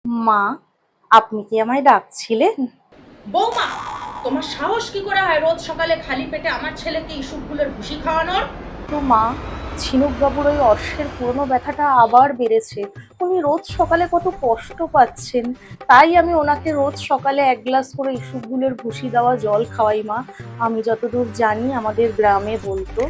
মা, আপনি কি আমায় ডাকছিলেন? বৌমা, তোমার সাহস কি করে হয় রোজ সকালে খালি পেটে আমার ছেলেকে ইসবগুলের ভুসি খাওয়ানোর? তো মা, ঝিনুকবাবুর ওই অর্শের পুরনো ব্যথাটা আবার বেড়েছে। উনি রোজ সকালে কত কষ্ট পাচ্ছেন। তাই আমি ওনাকে রোজ সকালে এক গ্লাস করে ইসবগুলের ভুসি দেওয়া জল খাওয়াই মা। আমি যতদূর জানি আমাদের গ্রামে বলতো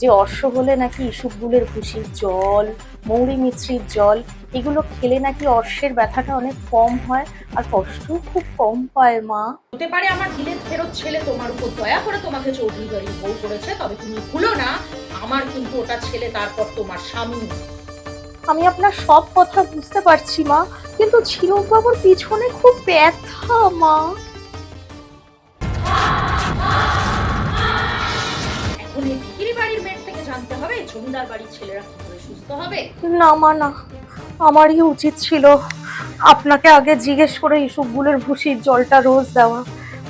যে অর্শ হলে নাকি ইসবগুলের ভুসির জল, মৌরি মিছরির জল, এগুলো খেলে নাকি অর্শের ব্যথাটা অনেক কম হয় আর কষ্টও খুব কম পায় মা। হতে পারে আমার দিলের ফেরত ছেলে তোমার উপর দয়া করে তোমাকে চৌধুরী বাড়ির বউ করেছে, তবে তুমি ভুলো না আমার কিন্তু ওটা ছেলে, তারপর তোমার স্বামী। আমি আপনার সব কথা বুঝতে পারছি মা, কিন্তু ঝিনুক বাবুর পিছনে খুব ব্যথা মা। এখন এই ভিকিরি বাড়ির মেয়ের থেকে জানতে হবে জমিদার বাড়ির ছেলেরা কি করে সুস্থ হবে। না মা না, আমারই উচিত ছিল আপনাকে আগে জিজ্ঞেস করে ইসবগুলের ভুসির জলটা রোজ দেওয়া।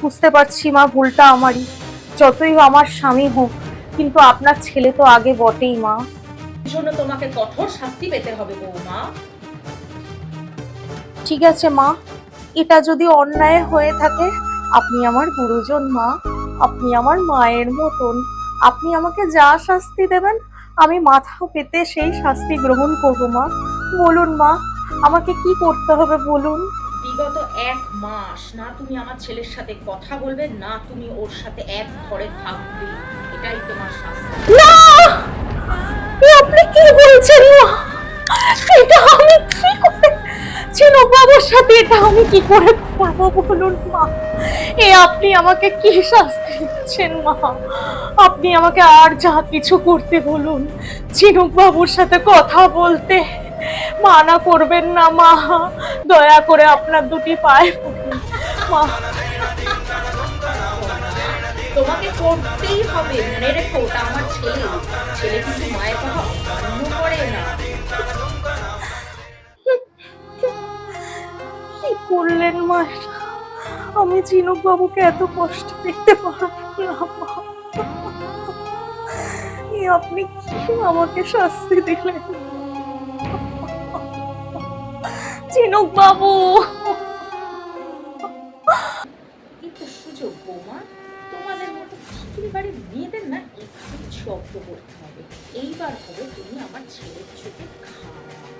বুঝতে পারছি মা, ভুলটা আমারই। যতই আমার স্বামী হোক, কিন্তু আপনার ছেলে তো আগে বটেই মা। এই জন্য তোমাকে কঠোর শাস্তি পেতে হবে বৌমা। ঠিক আছে মা, এটা যদি অন্যায় হয়ে থাকে, আপনি আমার গুরুজন মা, আপনি আমার মায়ের মতন। আপনি আমাকে যা শাস্তি দেবেন আমি মাথা পেতে সেই শাস্তি গ্রহণ করবো মা। বলুন মা, আমাকে কি করতে হবে বলুন। বিগত 1 মাস না তুমি আমার ছেলের সাথে কথা বলবে, না তুমি ওর সাথে এক ঘরে থাকবে। এটাই তোমার শাস্তি। না, এ আপনি কি বলছেন মা? এটা আমি কি করে, চিনু বাবুর সাথে এটা আমি কি করে করবো বলুন মা? এ আপনি আমাকে কি শাস্তি দিচ্ছেন মা? আপনি আমাকে আর যা কিছু করতে বলুন, ঝিনুক বাবুর সাথে কথা বলতে মানা করবেন না মা। দয়া করে আপনার দুটি পায়ে পড়ি মা। তোমাকে করতেই হবে, মনে রেখো ওটা আমার ছেলে। ছেলে কিন্তু মায়ের কথা অমান্য করে না। কি করলেন মা এটা? আমি ঝিনুক বাবুকে এত কষ্ট দেখতে পারবো না মা। এ আপনি কি আমাকে শাস্তি দিলেন ঝিনুক বাবু? কিন্তু সুযোগ বৌমা, তোমাদের মতো ভিখিরি বাড়ির মেয়েদের না একটু জব্দ করতে হবে। এইবার হবে তুমি আমার ছেলের চোখে খারাপ।